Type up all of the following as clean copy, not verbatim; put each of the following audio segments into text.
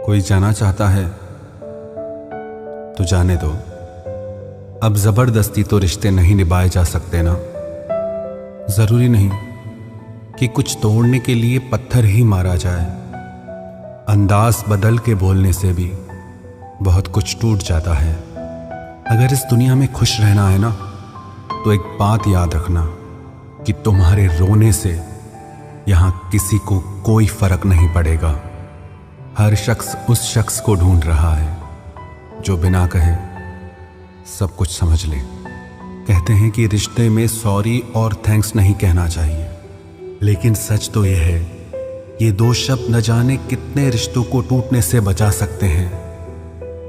कोई जाना चाहता है तो जाने दो। अब जबरदस्ती तो रिश्ते नहीं निभाए जा सकते ना। जरूरी नहीं कि कुछ तोड़ने के लिए पत्थर ही मारा जाए। अंदाज बदल के बोलने से भी बहुत कुछ टूट जाता है। अगर इस दुनिया में खुश रहना है ना, तो एक बात याद रखना कि तुम्हारे रोने से यहां किसी को कोई फर्क नहीं पड़ेगा। हर शख्स उस शख्स को ढूंढ रहा है जो बिना कहे सब कुछ समझ ले। कहते हैं कि रिश्ते में सॉरी और थैंक्स नहीं कहना चाहिए, लेकिन सच तो यह है, ये दो शब्द न जाने कितने रिश्तों को टूटने से बचा सकते हैं।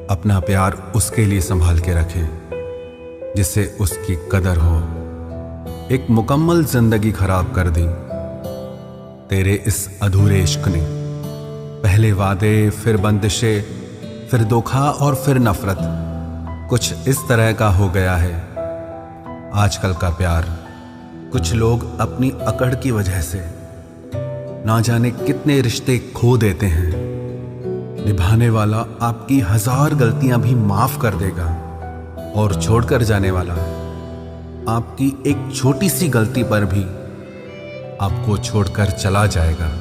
अपना प्यार उसके लिए संभाल के रखें जिससे उसकी कदर हो। एक मुकम्मल जिंदगी खराब कर दी तेरे इस अधूरे इश्क ने। पहले वादे, फिर बंदिशें, फिर धोखा और फिर नफरत। कुछ इस तरह का हो गया है आजकल का प्यार। कुछ लोग अपनी अकड़ की वजह से ना जाने कितने रिश्ते खो देते हैं। निभाने वाला आपकी 1000 गलतियां भी माफ कर देगा और छोड़कर जाने वाला आपकी एक छोटी सी गलती पर भी आपको छोड़कर चला जाएगा।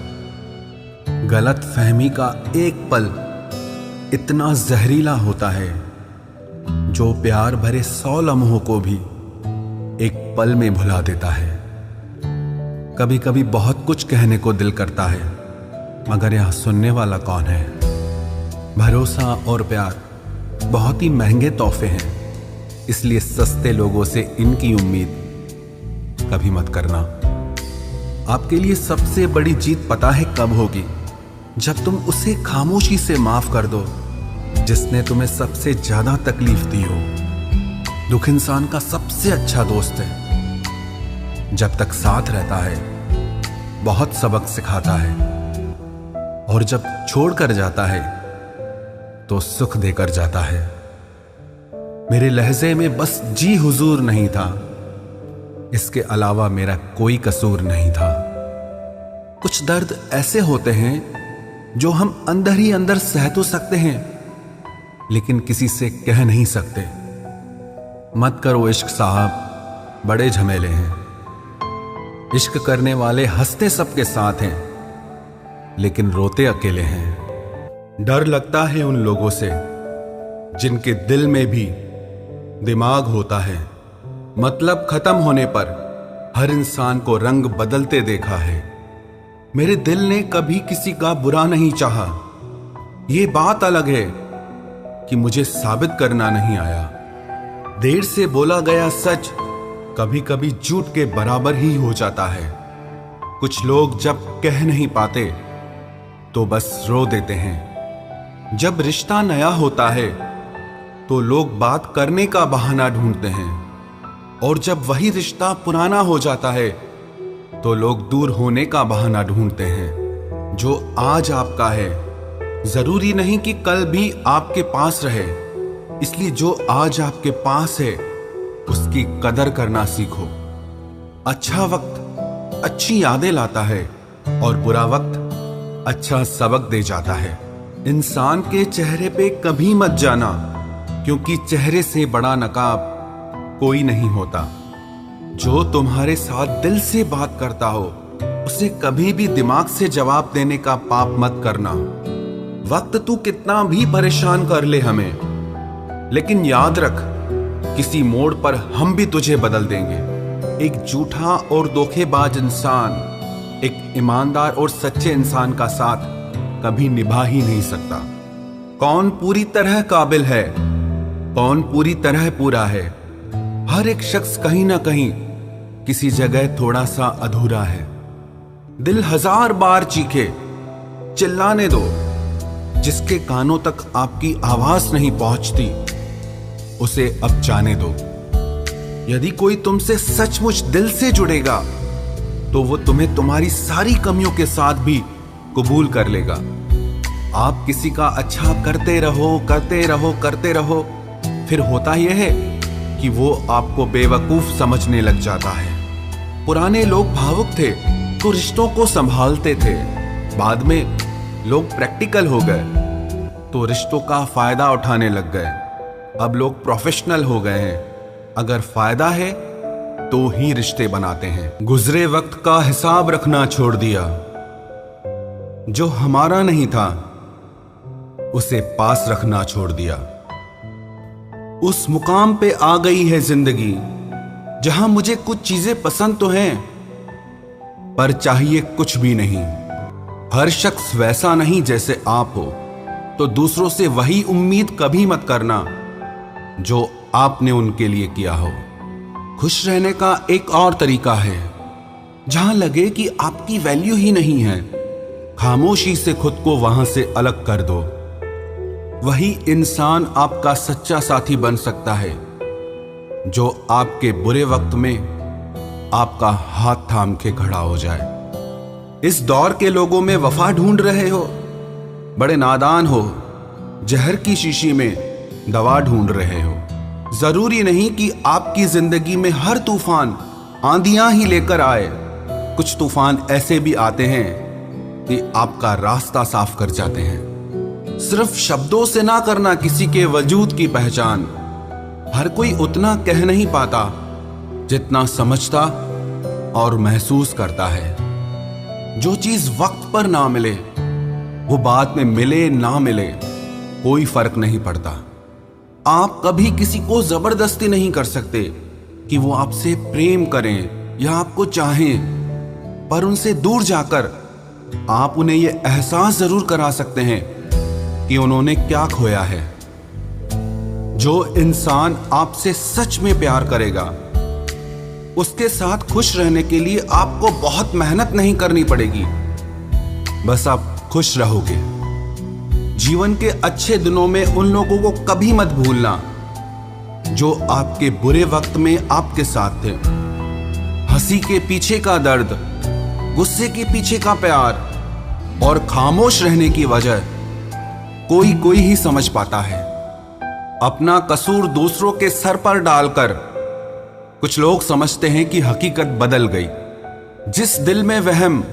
गलत फहमी का एक पल इतना जहरीला होता है जो प्यार भरे 100 लम्हों को भी एक पल में भुला देता है। कभी कभी बहुत कुछ कहने को दिल करता है, मगर यहां सुनने वाला कौन है? भरोसा और प्यार बहुत ही महंगे तोहफे हैं, इसलिए सस्ते लोगों से इनकी उम्मीद कभी मत करना। आपके लिए सबसे बड़ी जीत पता है कब होगी? जब तुम उसे खामोशी से माफ कर दो जिसने तुम्हें सबसे ज्यादा तकलीफ दी हो। दुख इंसान का सबसे अच्छा दोस्त है। जब तक साथ रहता है बहुत सबक सिखाता है, और जब छोड़कर जाता है तो सुख देकर जाता है। मेरे लहजे में बस जी हुजूर नहीं था, इसके अलावा मेरा कोई कसूर नहीं था। कुछ दर्द ऐसे होते हैं जो हम अंदर ही अंदर सह तो सकते हैं, लेकिन किसी से कह नहीं सकते। मत करो इश्क साहब, बड़े झमेले हैं। इश्क करने वाले हंसते सबके साथ हैं, लेकिन रोते अकेले हैं। डर लगता है उन लोगों से जिनके दिल में भी दिमाग होता है। मतलब खत्म होने पर हर इंसान को रंग बदलते देखा है। मेरे दिल ने कभी किसी का बुरा नहीं चाहा। ये बात अलग है कि मुझे साबित करना नहीं आया। देर से बोला गया सच कभी कभी झूठ के बराबर ही हो जाता है। कुछ लोग जब कह नहीं पाते तो बस रो देते हैं। जब रिश्ता नया होता है तो लोग बात करने का बहाना ढूंढते हैं, और जब वही रिश्ता पुराना हो जाता है तो लोग दूर होने का बहाना ढूंढते हैं। जो आज आपका है जरूरी नहीं कि कल भी आपके पास रहे, इसलिए जो आज आपके पास है उसकी कदर करना सीखो। अच्छा वक्त अच्छी यादें लाता है और बुरा वक्त अच्छा सबक दे जाता है। इंसान के चेहरे पे कभी मत जाना, क्योंकि चेहरे से बड़ा नकाब कोई नहीं होता। जो तुम्हारे साथ दिल से बात करता हो उसे कभी भी दिमाग से जवाब देने का पाप मत करना। वक्त तू कितना भी परेशान कर ले हमें, लेकिन याद रख किसी मोड़ पर हम भी तुझे बदल देंगे। एक झूठा और धोखेबाज इंसान एक ईमानदार और सच्चे इंसान का साथ कभी निभा ही नहीं सकता। कौन पूरी तरह काबिल है, कौन पूरी तरह पूरा है? हर एक शख्स कहीं ना कहीं किसी जगह थोड़ा सा अधूरा है। दिल 1000 बार चीखे, चिल्लाने दो। जिसके कानों तक आपकी आवाज नहीं पहुंचती उसे अब जाने दो। यदि कोई तुमसे सचमुच दिल से जुड़ेगा तो वो तुम्हें तुम्हारी सारी कमियों के साथ भी कबूल कर लेगा। आप किसी का अच्छा करते रहो, करते रहो, करते रहो, फिर होता यह है कि वो आपको बेवकूफ समझने लग जाता है। पुराने लोग भावुक थे तो रिश्तों को संभालते थे, बाद में लोग प्रैक्टिकल हो गए तो रिश्तों का फायदा उठाने लग गए। अब लोग प्रोफेशनल हो गए हैं। अगर फायदा है तो ही रिश्ते बनाते हैं। गुजरे वक्त का हिसाब रखना छोड़ दिया। जो हमारा नहीं था उसे पास रखना छोड़ दिया। उस मुकाम पे आ गई है जिंदगी जहां मुझे कुछ चीजें पसंद तो हैं, पर चाहिए कुछ भी नहीं। हर शख्स वैसा नहीं जैसे आप हो, तो दूसरों से वही उम्मीद कभी मत करना जो आपने उनके लिए किया हो। खुश रहने का एक और तरीका है, जहां लगे कि आपकी वैल्यू ही नहीं है, खामोशी से खुद को वहां से अलग कर दो। वही इंसान आपका सच्चा साथी बन सकता है जो आपके बुरे वक्त में आपका हाथ थाम के खड़ा हो जाए। इस दौर के लोगों में वफा ढूंढ रहे हो, बड़े नादान हो। जहर की शीशी में दवा ढूंढ रहे हो। जरूरी नहीं कि आपकी जिंदगी में हर तूफान आंधियां ही लेकर आए। कुछ तूफान ऐसे भी आते हैं कि आपका रास्ता साफ कर जाते हैं। सिर्फ शब्दों से ना करना किसी के वजूद की पहचान। हर कोई उतना कह नहीं पाता जितना समझता और महसूस करता है। जो चीज वक्त पर ना मिले वो बाद में मिले ना मिले कोई फर्क नहीं पड़ता। आप कभी किसी को जबरदस्ती नहीं कर सकते कि वो आपसे प्रेम करें या आपको चाहें, पर उनसे दूर जाकर आप उन्हें यह एहसास जरूर करा सकते हैं कि उन्होंने क्या खोया है। जो इंसान आपसे सच में प्यार करेगा उसके साथ खुश रहने के लिए आपको बहुत मेहनत नहीं करनी पड़ेगी, बस आप खुश रहोगे। जीवन के अच्छे दिनों में उन लोगों को कभी मत भूलना जो आपके बुरे वक्त में आपके साथ थे। हंसी के पीछे का दर्द, गुस्से के पीछे का प्यार और खामोश रहने की वजह कोई कोई ही समझ पाता है। अपना कसूर दूसरों के सर पर डालकर कुछ लोग समझते हैं कि हकीकत बदल गई। जिस दिल में वहम,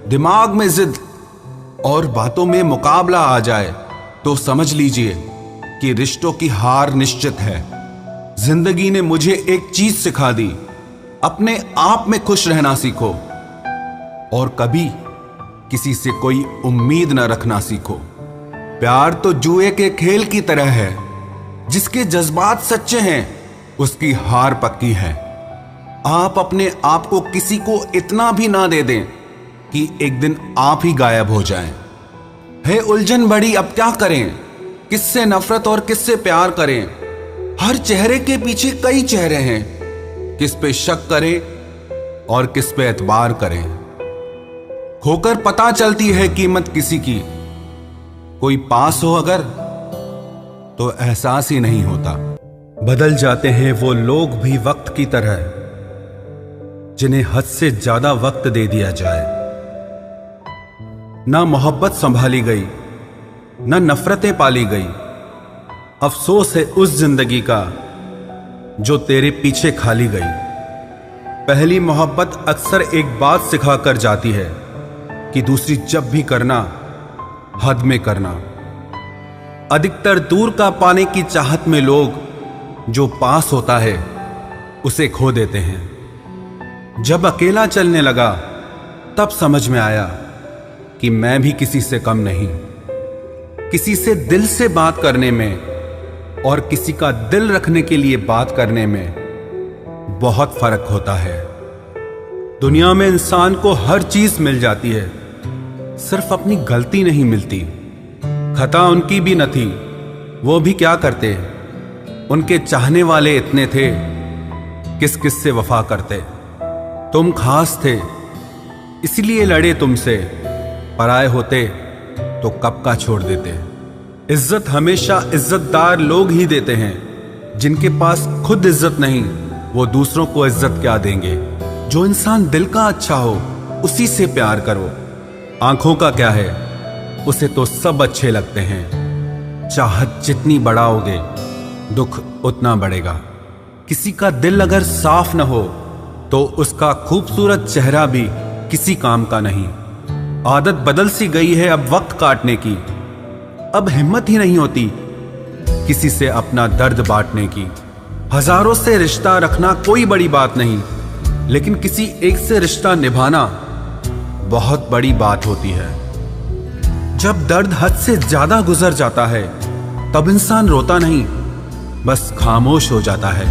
दिमाग में जिद और बातों में मुकाबला आ जाए तो समझ लीजिए कि रिश्तों की हार निश्चित है। जिंदगी ने मुझे एक चीज सिखा दी, अपने आप में खुश रहना सीखो और कभी किसी से कोई उम्मीद न रखना सीखो। प्यार तो जुए के खेल की तरह है, जिसके जज्बात सच्चे हैं उसकी हार पक्की है। आप अपने आप को किसी को इतना भी ना दे दें कि एक दिन आप ही गायब हो जाएं। है उलझन बड़ी, अब क्या करें? किससे नफरत और किससे प्यार करें? हर चेहरे के पीछे कई चेहरे हैं। किस पे शक करें और किस पे एतबार करें? खोकर पता चलती है कीमत किसी की। कोई पास हो अगर तो एहसास ही नहीं होता। बदल जाते हैं वो लोग भी वक्त की तरह, जिन्हें हद से ज्यादा वक्त दे दिया जाए। ना मोहब्बत संभाली गई, ना नफरतें पाली गई। अफसोस है उस जिंदगी का जो तेरे पीछे खाली गई। पहली मोहब्बत अक्सर एक बात सिखाकर जाती है कि दूसरी जब भी करना हद में करना। अधिकतर दूर का पाने की चाहत में लोग जो पास होता है उसे खो देते हैं। जब अकेला चलने लगा तब समझ में आया कि मैं भी किसी से कम नहीं। किसी से दिल से बात करने में और किसी का दिल रखने के लिए बात करने में बहुत फर्क होता है। दुनिया में इंसान को हर चीज मिल जाती है, सिर्फ अपनी गलती नहीं मिलती। खता उनकी भी न थी, वो भी क्या करते। उनके चाहने वाले इतने थे, किस किस से वफा करते। तुम खास थे इसलिए लड़े तुमसे, पराए होते तो कब का छोड़ देते। इज्जत हमेशा इज्जतदार लोग ही देते हैं। जिनके पास खुद इज्जत नहीं वो दूसरों को इज्जत क्या देंगे। जो इंसान दिल का अच्छा हो उसी से प्यार करो। आंखों का क्या है, उसे तो सब अच्छे लगते हैं। चाहत जितनी बढ़ाओगे दुख उतना बढ़ेगा। किसी का दिल अगर साफ न हो तो उसका खूबसूरत चेहरा भी किसी काम का नहीं। आदत बदल सी गई है अब वक्त काटने की। अब हिम्मत ही नहीं होती किसी से अपना दर्द बांटने की। हजारों से रिश्ता रखना कोई बड़ी बात नहीं, लेकिन किसी एक से रिश्ता निभाना बहुत बड़ी बात होती है। जब दर्द हद से ज्यादा गुजर जाता है तब इंसान रोता नहीं, बस खामोश हो जाता है।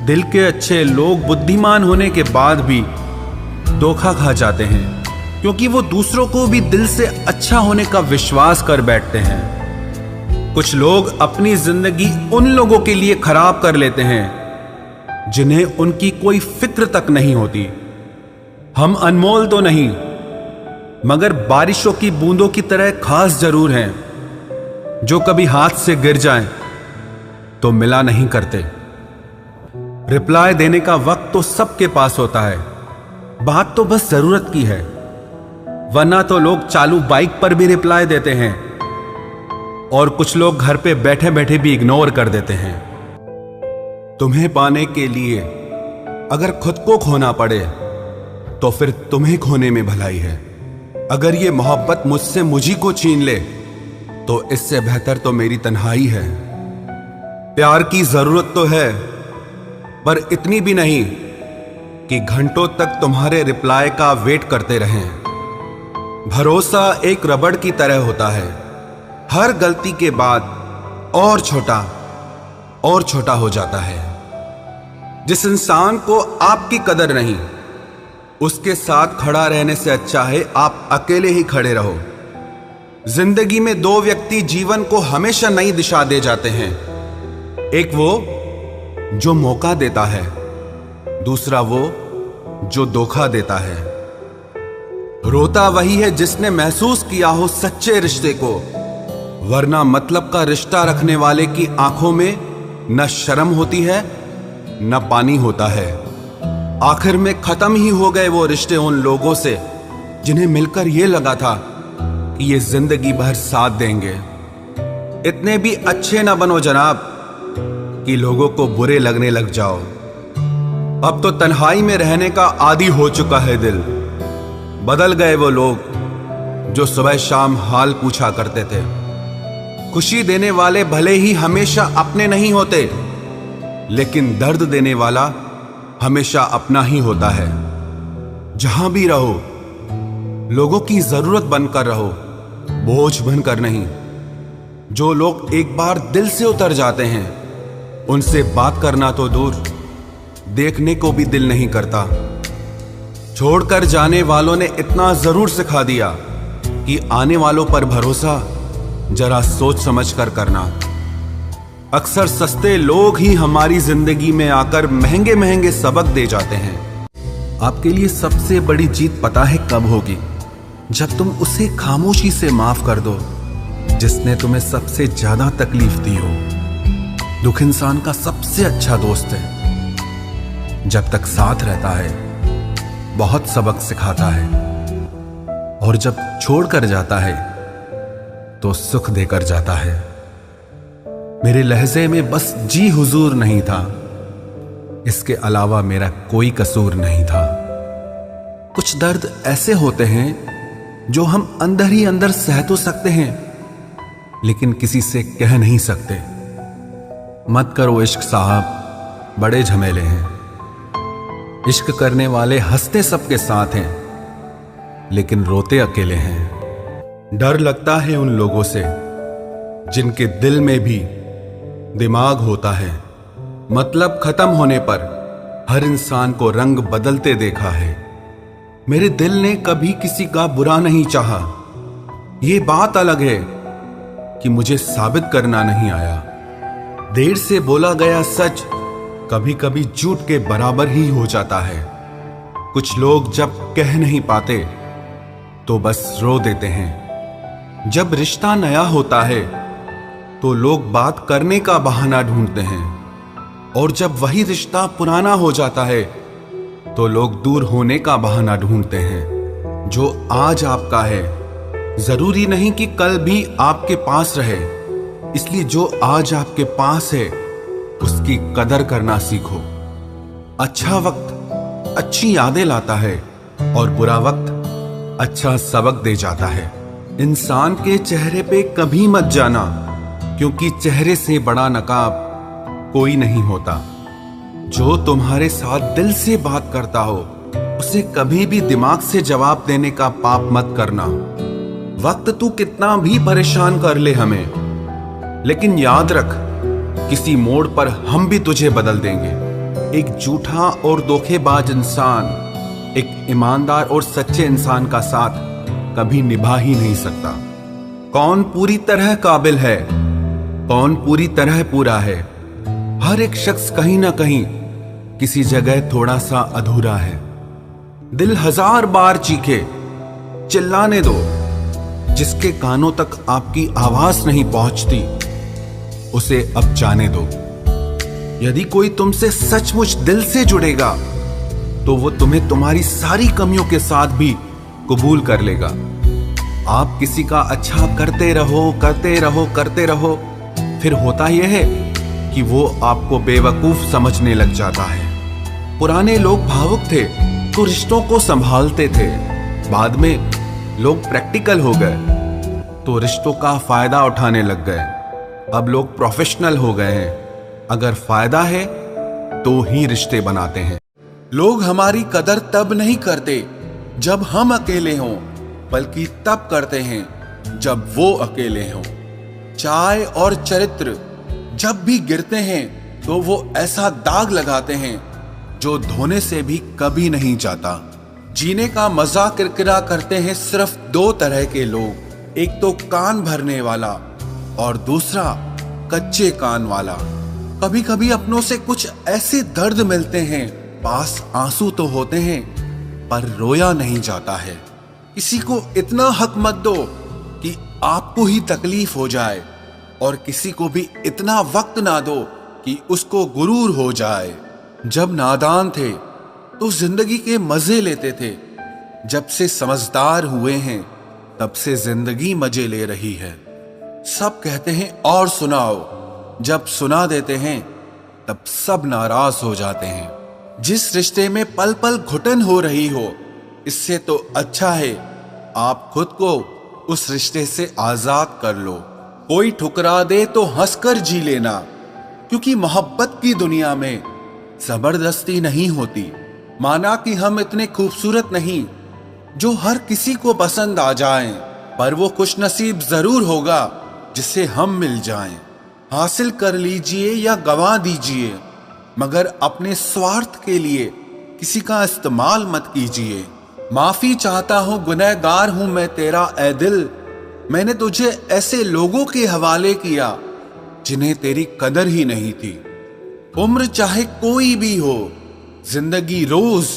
दिल के अच्छे लोग बुद्धिमान होने के बाद भी धोखा खा जाते हैं, क्योंकि वो दूसरों को भी दिल से अच्छा होने का विश्वास कर बैठते हैं। कुछ लोग अपनी जिंदगी उन लोगों के लिए खराब कर लेते हैं जिन्हें उनकी कोई फिक्र तक नहीं होती। हम अनमोल तो नहीं, मगर बारिशों की बूंदों की तरह खास जरूर हैं, जो कभी हाथ से गिर जाएं तो मिला नहीं करते। रिप्लाई देने का वक्त तो सबके पास होता है, बात तो बस जरूरत की है। वरना तो लोग चालू बाइक पर भी रिप्लाई देते हैं और कुछ लोग घर पे बैठे बैठे भी इग्नोर कर देते हैं। तुम्हें पाने के लिए अगर खुद को खोना पड़े तो फिर तुम्हें खोने में भलाई है। अगर ये मोहब्बत मुझसे मुझी को छीन ले तो इससे बेहतर तो मेरी तन्हाई है। प्यार की जरूरत तो है, पर इतनी भी नहीं कि घंटों तक तुम्हारे रिप्लाई का वेट करते रहें। भरोसा एक रबड़ की तरह होता है, हर गलती के बाद और छोटा हो जाता है। जिस इंसान को आपकी कदर नहीं, उसके साथ खड़ा रहने से अच्छा है आप अकेले ही खड़े रहो। जिंदगी में दो व्यक्ति जीवन को हमेशा नई दिशा दे जाते हैं। एक वो जो मौका देता है, दूसरा वो जो धोखा देता है। रोता वही है जिसने महसूस किया हो सच्चे रिश्ते को, वरना मतलब का रिश्ता रखने वाले की आंखों में न शर्म होती है न पानी होता है। आखिर में खत्म ही हो गए वो रिश्ते उन लोगों से जिन्हें मिलकर ये लगा था कि ये जिंदगी भर साथ देंगे। इतने भी अच्छे ना बनो जनाब कि लोगों को बुरे लगने लग जाओ। अब तो तन्हाई में रहने का आदी हो चुका है दिल। बदल गए वो लोग जो सुबह शाम हाल पूछा करते थे। खुशी देने वाले भले ही हमेशा अपने नहीं होते, लेकिन दर्द देने वाला हमेशा अपना ही होता है। जहां भी रहो लोगों की जरूरत बनकर रहो, बोझ बनकर नहीं। जो लोग एक बार दिल से उतर जाते हैं उनसे बात करना तो दूर, देखने को भी दिल नहीं करता। छोड़कर जाने वालों ने इतना जरूर सिखा दिया कि आने वालों पर भरोसा जरा सोच समझ कर करना। अक्सर सस्ते लोग ही हमारी जिंदगी में आकर महंगे महंगे सबक दे जाते हैं। आपके लिए सबसे बड़ी जीत पता है कब होगी? जब तुम उसे खामोशी से माफ कर दो जिसने तुम्हें सबसे ज्यादा तकलीफ दी हो। दुख इंसान का सबसे अच्छा दोस्त है। जब तक साथ रहता है बहुत सबक सिखाता है, और जब छोड़ कर जाता है तो सुख देकर जाता है। मेरे लहजे में बस जी हुजूर नहीं था, इसके अलावा मेरा कोई कसूर नहीं था। कुछ दर्द ऐसे होते हैं जो हम अंदर ही अंदर सह तो सकते हैं, लेकिन किसी से कह नहीं सकते। मत करो इश्क साहब, बड़े झमेले हैं। इश्क करने वाले हंसते सबके साथ हैं, लेकिन रोते अकेले हैं। डर लगता है उन लोगों से जिनके दिल में भी दिमाग होता है। मतलब खत्म होने पर हर इंसान को रंग बदलते देखा है। मेरे दिल ने कभी किसी का बुरा नहीं चाहा। ये बात अलग है कि मुझे साबित करना नहीं आया। देर से बोला गया सच कभी कभी झूठ के बराबर ही हो जाता है। कुछ लोग जब कह नहीं पाते तो बस रो देते हैं। जब रिश्ता नया होता है तो लोग बात करने का बहाना ढूंढते हैं, और जब वही रिश्ता पुराना हो जाता है तो लोग दूर होने का बहाना ढूंढते हैं। जो आज आपका है जरूरी नहीं कि कल भी आपके पास रहे, इसलिए जो आज आपके पास है उसकी कदर करना सीखो। अच्छा वक्त अच्छी यादें लाता है और बुरा वक्त अच्छा सबक दे जाता है। इंसान के चेहरे पे कभी मत जाना, क्योंकि चेहरे से बड़ा नकाब कोई नहीं होता। जो तुम्हारे साथ दिल से बात करता हो उसे कभी भी दिमाग से जवाब देने का पाप मत करना। वक्त तू कितना भी परेशान कर ले हमें, लेकिन याद रख, किसी मोड़ पर हम भी तुझे बदल देंगे। एक झूठा और धोखेबाज इंसान एक ईमानदार और सच्चे इंसान का साथ कभी निभा ही नहीं सकता। कौन पूरी तरह काबिल है, कौन पूरी तरह पूरा है? हर एक शख्स कहीं ना कहीं किसी जगह थोड़ा सा अधूरा है। दिल 1000 बार चीखे, चिल्लाने दो। जिसके कानों तक आपकी आवाज नहीं पहुंचती उसे अब जाने दो। यदि कोई तुमसे सचमुच दिल से जुड़ेगा तो वो तुम्हें तुम्हारी सारी कमियों के साथ भी कबूल कर लेगा। आप किसी का अच्छा करते रहो, करते रहो, करते रहो, फिर होता यह है कि वो आपको बेवकूफ समझने लग जाता है। पुराने लोग भावुक थे तो रिश्तों को संभालते थे। बाद में लोग प्रैक्टिकल हो गए तो रिश्तों का फायदा उठाने लग गए। अब लोग प्रोफेशनल हो गए हैं। अगर फायदा है तो ही रिश्ते बनाते हैं। लोग हमारी कदर तब नहीं करते जब हम अकेले हों, बल्कि तब करते हैं जब वो अकेले हों। चाय और चरित्र जब भी गिरते हैं तो वो ऐसा दाग लगाते हैं जो धोने से भी कभी नहीं जाता। जीने का मजा किरकिरा करते हैं सिर्फ 2 तरह के लोग, एक तो कान भरने वाला और दूसरा कच्चे कान वाला। कभी कभी अपनों से कुछ ऐसे दर्द मिलते हैं, पास आंसू तो होते हैं पर रोया नहीं जाता है। किसी को इतना हक मत दो कि आपको ही तकलीफ हो जाए, और किसी को भी इतना वक्त ना दो कि उसको गुरूर हो जाए। जब नादान थे तो जिंदगी के मजे लेते थे, जब से समझदार हुए हैं तब से जिंदगी मजे ले रही है। सब कहते हैं और सुनाओ, जब सुना देते हैं तब सब नाराज हो जाते हैं। जिस रिश्ते में पल पल घुटन हो रही हो, इससे तो अच्छा है आप खुद को उस रिश्ते से आजाद कर लो। कोई ठुकरा दे तो हंसकर जी लेना, क्योंकि मोहब्बत की दुनिया में जबरदस्ती नहीं होती। माना कि हम इतने खूबसूरत नहीं जो हर किसी को पसंद आ जाएं, पर वो खुशनसीब जरूर होगा जिसे हम मिल जाएं। हासिल कर लीजिए या गंवा दीजिए, मगर अपने स्वार्थ के लिए किसी का इस्तेमाल मत कीजिए। माफी चाहता हूं, गुनहगार हूं मैं तेरा ए दिल। मैंने तुझे ऐसे लोगों के हवाले किया जिन्हें तेरी कदर ही नहीं थी। उम्र चाहे कोई भी हो, जिंदगी रोज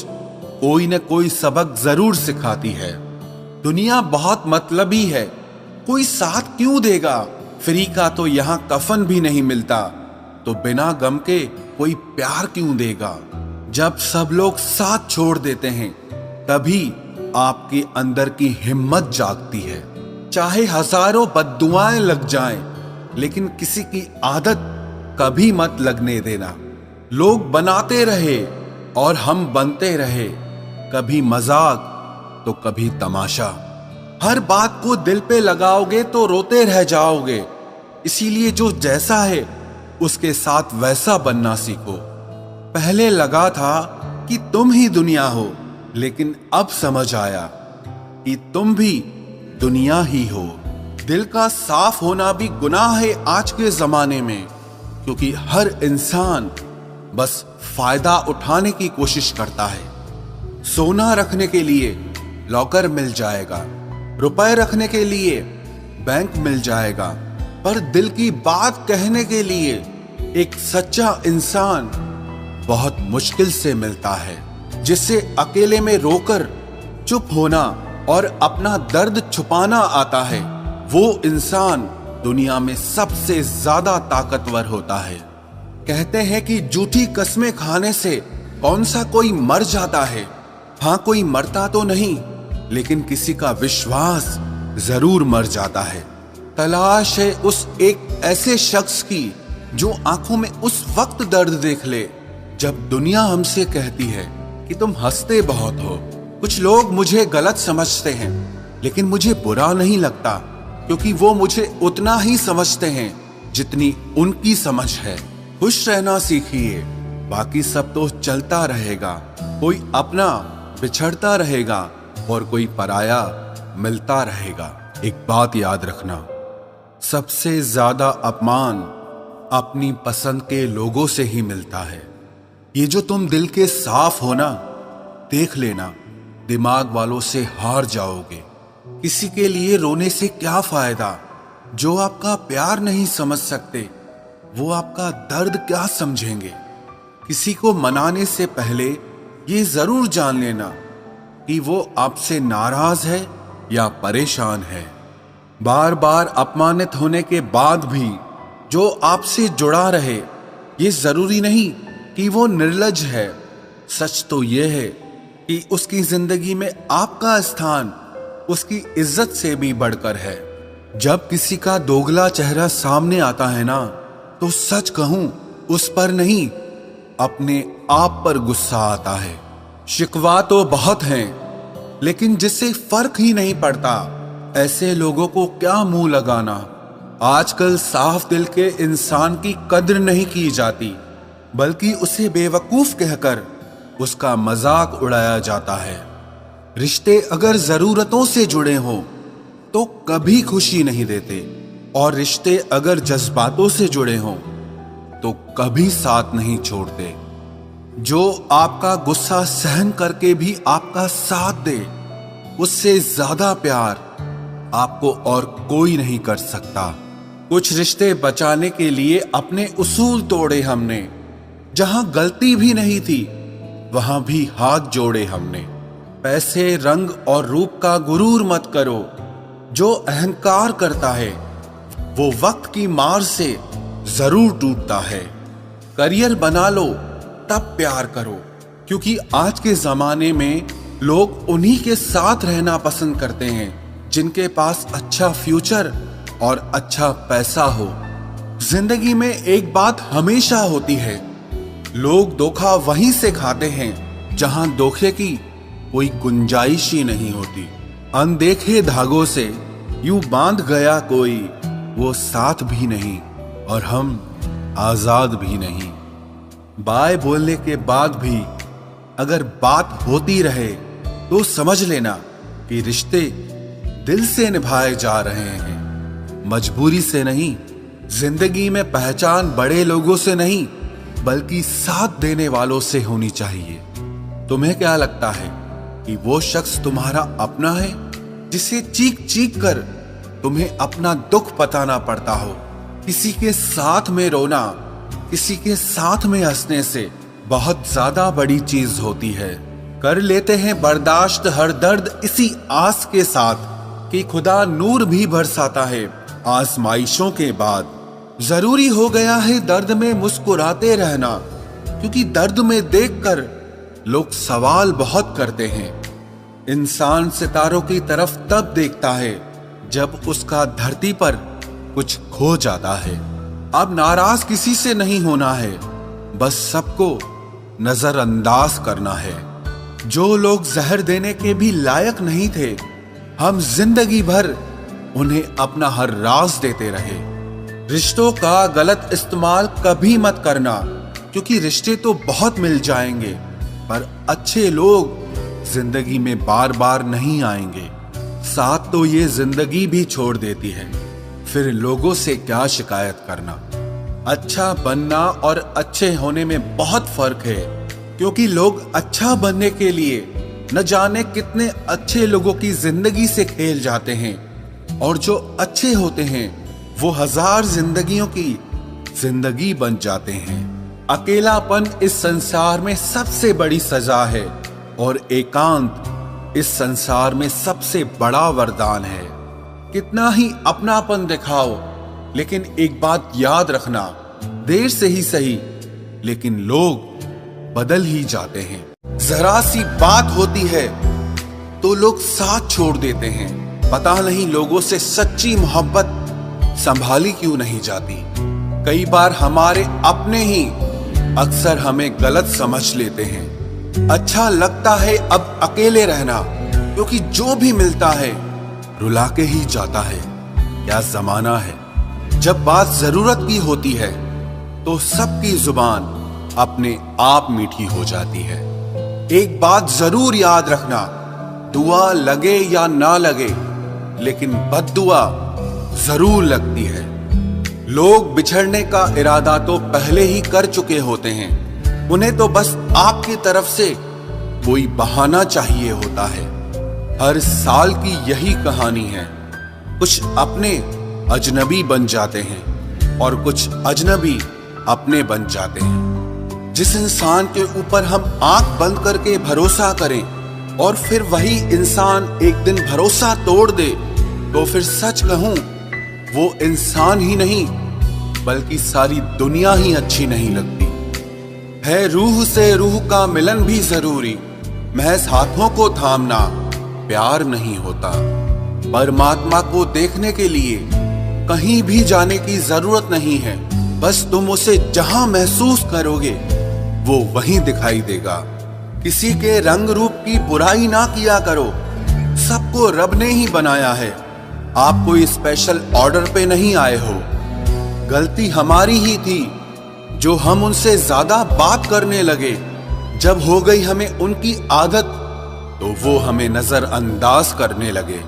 कोई न कोई सबक जरूर सिखाती है। दुनिया बहुत मतलबी है, कोई साथ क्यों देगा? फ्री का तो यहाँ कफन भी नहीं मिलता, तो बिना गम के कोई प्यार क्यों देगा? जब सब लोग साथ छोड़ देते हैं तभी आपके अंदर की हिम्मत जागती है। चाहे हजारों बद्दुआएं लग जाएं, लेकिन किसी की आदत कभी मत लगने देना। लोग बनाते रहे और हम बनते रहे, कभी मजाक तो कभी तमाशा। हर बात को दिल पे लगाओगे तो रोते रह जाओगे। इसीलिए जो जैसा है उसके साथ वैसा बनना सीखो। पहले लगा था कि तुम ही दुनिया हो, लेकिन अब समझ आया कि तुम भी दुनिया ही हो। दिल का साफ होना भी गुनाह है आज के जमाने में, क्योंकि हर इंसान बस फायदा उठाने की कोशिश करता है। सोना रखने के लिए लॉकर मिल जाएगा, रुपए रखने के लिए बैंक मिल जाएगा, पर दिल की बात कहने के लिए एक सच्चा इंसान बहुत मुश्किल से मिलता है, जिससे अकेले में रोकर चुप होना और अपना दर्द छुपाना आता है। वो इंसान दुनिया में सबसे ज्यादा ताकतवर होता है। कहते हैं कि झूठी कस्में खाने से कौन सा कोई मर जाता है। हाँ, कोई मरता तो नहीं, लेकिन किसी का विश्वास जरूर मर जाता है। तलाश है उस एक ऐसे शख्स की जो आंखों में उस वक्त दर्द देख ले जब दुनिया हमसे कहती है कि तुम हंसते बहुत हो। कुछ लोग मुझे गलत समझते हैं, लेकिन मुझे बुरा नहीं लगता, क्योंकि वो मुझे उतना ही समझते हैं जितनी उनकी समझ है। खुश रहना सीखिए, बाकी सब तो चलता रहेगा। कोई अपना बिछड़ता रहेगा और कोई पराया मिलता रहेगा। एक बात याद रखना, सबसे ज्यादा अपमान अपनी पसंद के लोगों से ही मिलता है। ये जो तुम दिल के साफ हो ना, देख लेना दिमाग वालों से हार जाओगे। किसी के लिए रोने से क्या फायदा? जो आपका प्यार नहीं समझ सकते, वो आपका दर्द क्या समझेंगे? किसी को मनाने से पहले ये जरूर जान लेना कि वो आपसे नाराज है या परेशान है। बार बार अपमानित होने के बाद भी जो आपसे जुड़ा रहे, ये जरूरी नहीं कि वो निर्लज है। सच तो ये है कि उसकी जिंदगी में आपका स्थान उसकी इज्जत से भी बढ़कर है। जब किसी का दोगला चेहरा सामने आता है ना, तो सच कहूं, उस पर नहीं, अपने आप पर गुस्सा आता है। शिकवा तो बहुत हैं, लेकिन जिससे फर्क ही नहीं पड़ता, ऐसे लोगों को क्या मुंह लगाना। आजकल साफ दिल के इंसान की कद्र नहीं की जाती, बल्कि उसे बेवकूफ कहकर उसका मजाक उड़ाया जाता है। रिश्ते अगर जरूरतों से जुड़े हों तो कभी खुशी नहीं देते, और रिश्ते अगर जज्बातों से जुड़े हों तो कभी साथ नहीं छोड़ते। जो आपका गुस्सा सहन करके भी आपका साथ दे, उससे ज्यादा प्यार आपको और कोई नहीं कर सकता। कुछ रिश्ते बचाने के लिए अपने उसूल तोड़े हमने। जहां गलती भी नहीं थी, वहां भी हाथ जोड़े हमने। पैसे, रंग और रूप का गुरूर मत करो। जो अहंकार करता है वो वक्त की मार से जरूर टूटता है। करियर बना लो तब प्यार करो, क्योंकि आज के जमाने में लोग उन्हीं के साथ रहना पसंद करते हैं जिनके पास अच्छा फ्यूचर और अच्छा पैसा हो। जिंदगी में एक बात हमेशा होती है, लोग धोखा वहीं से खाते हैं जहां धोखे की कोई गुंजाइश ही नहीं होती। अनदेखे धागों से यूं बांध गया कोई, वो साथ भी नहीं और हम आजाद भी नहीं। बाय बोलने के बाद भी अगर बात होती रहे तो समझ लेना कि रिश्ते दिल से निभाए जा रहे हैं, मजबूरी से नहीं। जिंदगी में पहचान बड़े लोगों से नहीं, बल्कि साथ देने वालों से होनी चाहिए। तुम्हें क्या लगता है कि वो शख्स तुम्हारा अपना है, जिसे चीख चीख कर तुम्हें अपना दुख बताना पड़ता हो? किसी के साथ में रोना, किसी के साथ में हंसने से बहुत ज्यादा बड़ी चीज होती है। कर लेते हैं बर्दाश्त हर दर्द इसी आस के साथ कि खुदा नूर भी बरसाता है आजमाइशों के बाद। जरूरी हो गया है दर्द में मुस्कुराते रहना, क्योंकि दर्द में देखकर लोग सवाल बहुत करते हैं। इंसान सितारों की तरफ तब देखता है जब उसका धरती पर कुछ खो जाता है। अब नाराज किसी से नहीं होना है, बस सबको नजरअंदाज करना है। जो लोग जहर देने के भी लायक नहीं थे, हम जिंदगी भर उन्हें अपना हर राज देते रहे। रिश्तों का गलत इस्तेमाल कभी मत करना, क्योंकि रिश्ते तो बहुत मिल जाएंगे, पर अच्छे लोग जिंदगी में बार बार नहीं आएंगे। साथ तो ये जिंदगी भी छोड़ देती है, फिर लोगों से क्या शिकायत करना। अच्छा बनना और अच्छे होने में बहुत फर्क है, क्योंकि लोग अच्छा बनने के लिए न जाने कितने अच्छे लोगों की जिंदगी से खेल जाते हैं, और जो अच्छे होते हैं वो 1000 जिंदगियों की जिंदगी बन जाते हैं। अकेलापन इस संसार में सबसे बड़ी सजा है, और एकांत इस संसार में सबसे बड़ा वरदान है। कितना ही अपनापन दिखाओ, लेकिन एक बात याद रखना, देर से ही सही, लेकिन लोग बदल ही जाते हैं। जरा सी बात होती है तो लोग साथ छोड़ देते हैं। पता नहीं लोगों से सच्ची मोहब्बत संभाली क्यों नहीं जाती। कई बार हमारे अपने ही अक्सर हमें गलत समझ लेते हैं। अच्छा लगता है अब अकेले रहना, क्योंकि जो भी मिलता है रुला के ही जाता है। क्या जमाना है, जब बात जरूरत की होती है तो सबकी जुबान अपने आप मीठी हो जाती है। एक बात जरूर याद रखना, दुआ लगे या ना लगे, लेकिन बद्दुआ जरूर लगती है। लोग बिछड़ने का इरादा तो पहले ही कर चुके होते हैं, उन्हें तो बस आपकी तरफ से कोई बहाना चाहिए होता है। हर साल की यही कहानी है, कुछ अपने अजनबी बन जाते हैं और कुछ अजनबी अपने बन जाते हैं। जिस इंसान के ऊपर हम आंख बंद करके भरोसा करें और फिर वही इंसान एक दिन भरोसा तोड़ दे, तो फिर सच कहूं वो इंसान ही नहीं बल्कि सारी दुनिया ही अच्छी नहीं लगती है। रूह से रूह का मिलन भी जरूरी, महज हाथों को थामना प्यार नहीं होता। परमात्मा को देखने के लिए कहीं भी जाने की जरूरत नहीं है, बस तुम उसे जहां महसूस करोगे वो वहीं दिखाई देगा। किसी के रंग रूप की बुराई ना किया करो, सबको रब ने ही बनाया है, आप कोई स्पेशल ऑर्डर पे नहीं आए हो। गलती हमारी ही थी जो हम उनसे ज्यादा बात करने लगे। जब हो गई हमें उनकी आदत तो वो हमें नजरअंदाज करने लगे।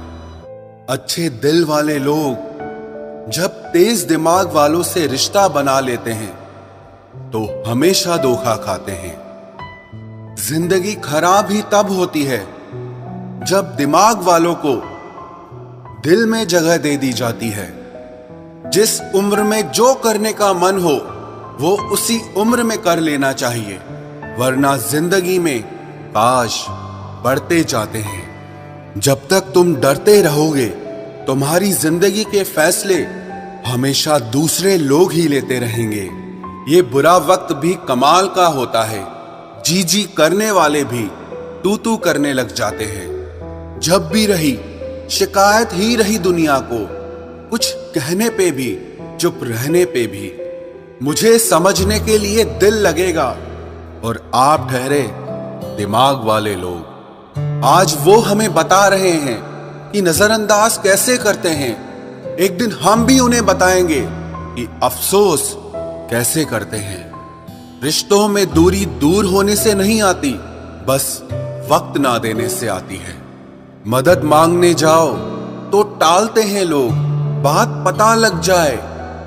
अच्छे दिल वाले लोग जब तेज दिमाग वालों से रिश्ता बना लेते हैं तो हमेशा धोखा खाते हैं। जिंदगी खराब ही तब होती है जब दिमाग वालों को दिल में जगह दे दी जाती है। जिस उम्र में जो करने का मन हो वो उसी उम्र में कर लेना चाहिए, वरना जिंदगी में काश बढ़ते जाते हैं। जब तक तुम डरते रहोगे तुम्हारी जिंदगी के फैसले हमेशा दूसरे लोग ही लेते रहेंगे। ये बुरा वक्त भी कमाल का होता है, जी जी करने वाले भी तू तू करने लग जाते हैं। जब भी रही शिकायत ही रही दुनिया को, कुछ कहने पे भी चुप रहने पे भी। मुझे समझने के लिए दिल लगेगा और आप ठहरे दिमाग वाले लोग। आज वो हमें बता रहे हैं कि नजरअंदाज कैसे करते हैं, एक दिन हम भी उन्हें बताएंगे कि अफसोस कैसे करते हैं। रिश्तों में दूरी दूर होने से नहीं आती, बस वक्त ना देने से आती है। मदद मांगने जाओ तो टालते हैं लोग, बात पता लग जाए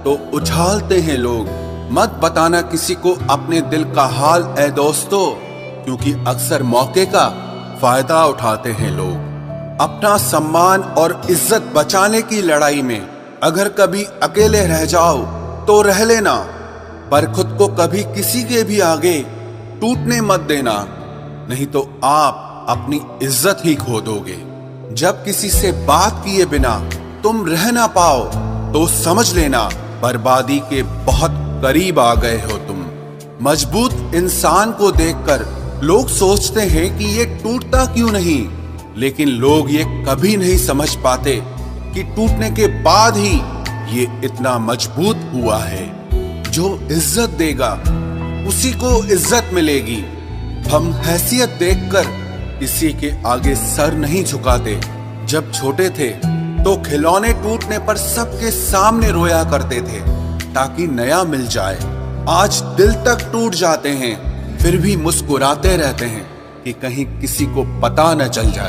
तो उछालते हैं लोग। मत बताना किसी को अपने दिल का हाल ऐ दोस्तों, क्योंकि अक्सर मौके का फायदा उठाते हैं लोग। अपना सम्मान और इज्जत बचाने की लड़ाई में अगर कभी अकेले रह जाओ तो रह लेना, पर खुद को कभी किसी के भी आगे टूटने मत देना, नहीं तो आप अपनी इज्जत ही खो दोगे। जब किसी से बात किए बिना तुम रह ना पाओ तो समझ लेना बर्बादी के बहुत करीब आ गए हो तुम। मजबूत इंसान को देखकर लोग सोचते हैं कि ये टूटता क्यों नहीं, लेकिन लोग ये कभी नहीं समझ पाते कि टूटने के बाद ही ये इतना मजबूत हुआ है। जो इज्जत देगा उसी को इज्जत मिलेगी। हम हैसियत देखकर किसी के आगे सर नहीं झुकाते। जब छोटे थे तो खिलौने टूटने पर सबके सामने रोया करते थे ताकि नया मिल जाए। आज दिल तक टूट जाते हैं फिर भी मुस्कुराते रहते हैं कि कहीं किसी को पता न चल जाए।